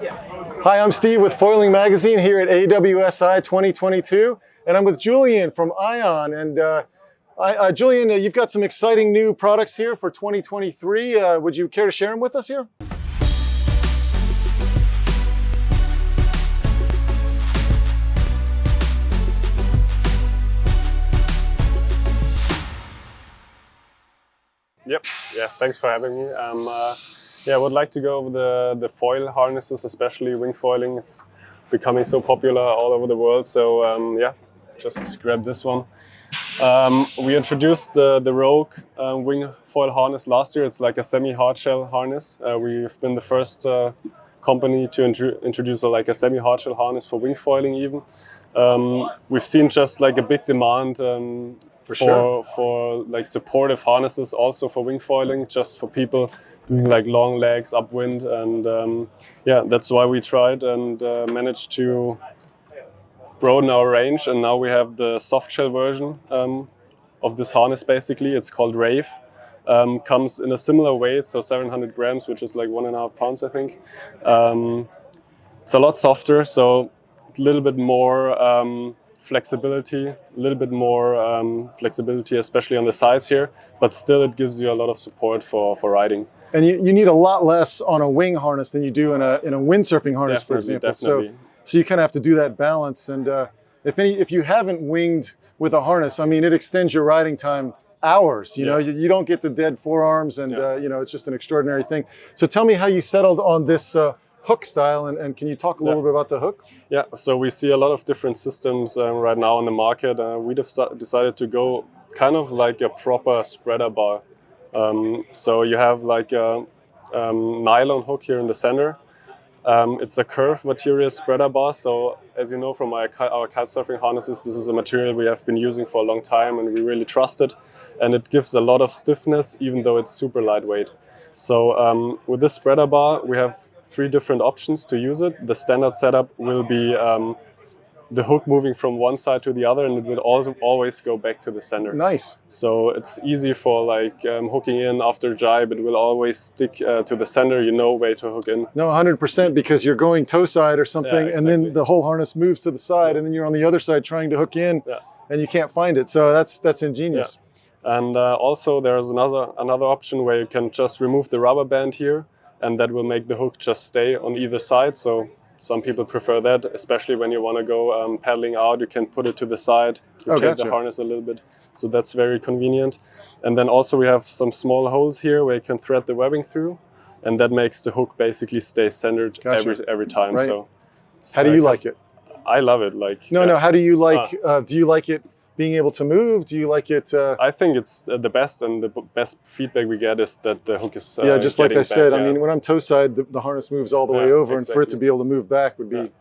Hi, I'm Steve with Foiling Magazine here at AWSI 2022, and I'm with Julian from Ion. And Julian, you've got some exciting new products here for 2023. Would you care to share them with us here? Yep. Yeah. Thanks for having me. I would like to go over the foil harnesses, especially wing foiling is becoming so popular all over the world. So just grab this one. We introduced the Rogue Wingfoil Harness last year. It's like a semi-hard shell harness. We've been the first company to introduce a semi-hard shell harness for wing foiling even. We've seen just like a big demand for like supportive harnesses also for wing foiling, just for people doing like long legs upwind, and that's why we tried and managed to broaden our range, and now we have the soft shell version of this harness. Basically, it's called Rave. Comes in a similar weight, so 700 grams, which is like 1.5 pounds, I think. It's a lot softer, so a little bit more flexibility, especially on the sides here, but still it gives you a lot of support for riding. And you need a lot less on a wing harness than you do in a windsurfing harness, for example. Definitely. So you kind of have to do that balance. And if you haven't winged with a harness, I mean, it extends your riding time hours. You know, you don't get the dead forearms, and it's just an extraordinary thing. So tell me how you settled on this hook style, and can you talk a little bit about the hook? Yeah, so we see a lot of different systems right now on the market. We decided to go kind of like a proper spreader bar. So you have like a nylon hook here in the center. It's a curved material spreader bar. So as you know from our kitesurfing harnesses, this is a material we have been using for a long time and we really trust it. And it gives a lot of stiffness, even though it's super lightweight. So with this spreader bar, we have 3 different options to use it. The standard setup will be the hook moving from one side to the other, and it will also always go back to the center. Nice. So it's easy for like hooking in after jibe. It will always stick to the center. You know where to hook in. No, 100%, because you're going toe side or something, and then the whole harness moves to the side, and then you're on the other side trying to hook in, and you can't find it. So that's ingenious. Yeah. And also there's another option where you can just remove the rubber band here, and that will make the hook just stay on either side. So some people prefer that, especially when you want to go paddling out. You can put it to the side, rotate the harness a little bit. So that's very convenient. And then also we have some small holes here where you can thread the webbing through, and that makes the hook basically stay centered every time. Right. So how do you like it? I love it. Like no. How do you like? Do you like it being able to move? Do you like it? I think it's the best, and the best feedback we get is that the hook is just like I said. I mean, when I'm toe side, the harness moves all the way over, and for it to be able to move back would be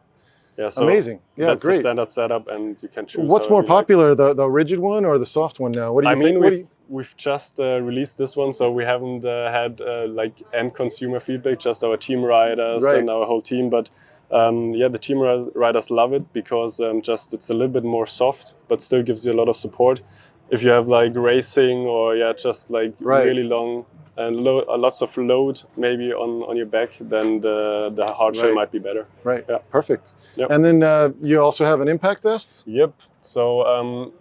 so amazing. Yeah, that's great. The standard setup, and you can choose. What's more popular, the rigid one or the soft one now? What do you think? We've just released this one, so we haven't had like end consumer feedback, just our team riders and our whole team, but. The team riders love it because it's a little bit more soft, but still gives you a lot of support. If you have like racing or just like really long and lots of load maybe on your back, then the hard shell might be better. Right. Yeah. Perfect. Yep. And then you also have an impact vest? Yep. So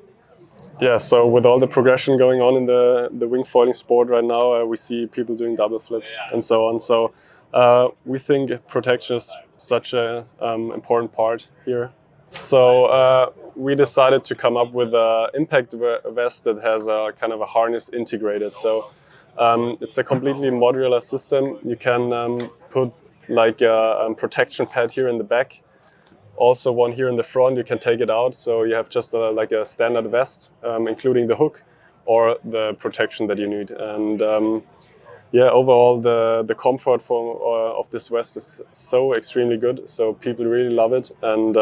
so with all the progression going on in the wing foiling sport right now, we see people doing double flips and so on. So we think protection is such an important part here. So we decided to come up with an impact vest that has a kind of a harness integrated. So it's a completely modular system. You can put like a protection pad here in the back, also one here in the front. You can take it out, so you have just like a standard vest, including the hook or the protection that you need. And overall the comfort of this vest is so extremely good. So people really love it, and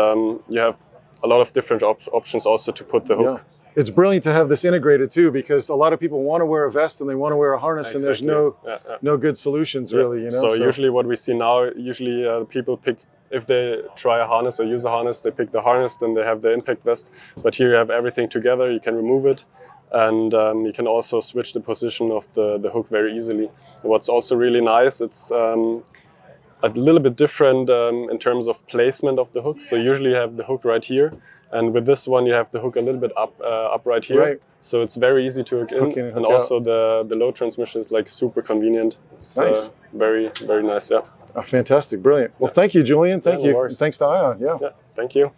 you have a lot of different options also to put the hook. Yeah. It's brilliant to have this integrated too, because a lot of people want to wear a vest and they want to wear a harness, and there's no good solutions really. You know. So usually what we see now, people pick, if they try a harness or use a harness, they pick the harness, then they have the impact vest. But here you have everything together. You can remove it, and you can also switch the position of the hook very easily. What's also really nice, it's a little bit different in terms of placement of the hook. So usually you have the hook right here, and with this one you have the hook a little bit up right here. Right. So it's very easy to hook in, hook and out. also the load transmission is like super convenient. It's Nice. very, very nice. Yeah. Fantastic, brilliant. Well, thank you, Julian. Thank no you. worries. Thanks to Ion. Yeah. Yeah. Thank you.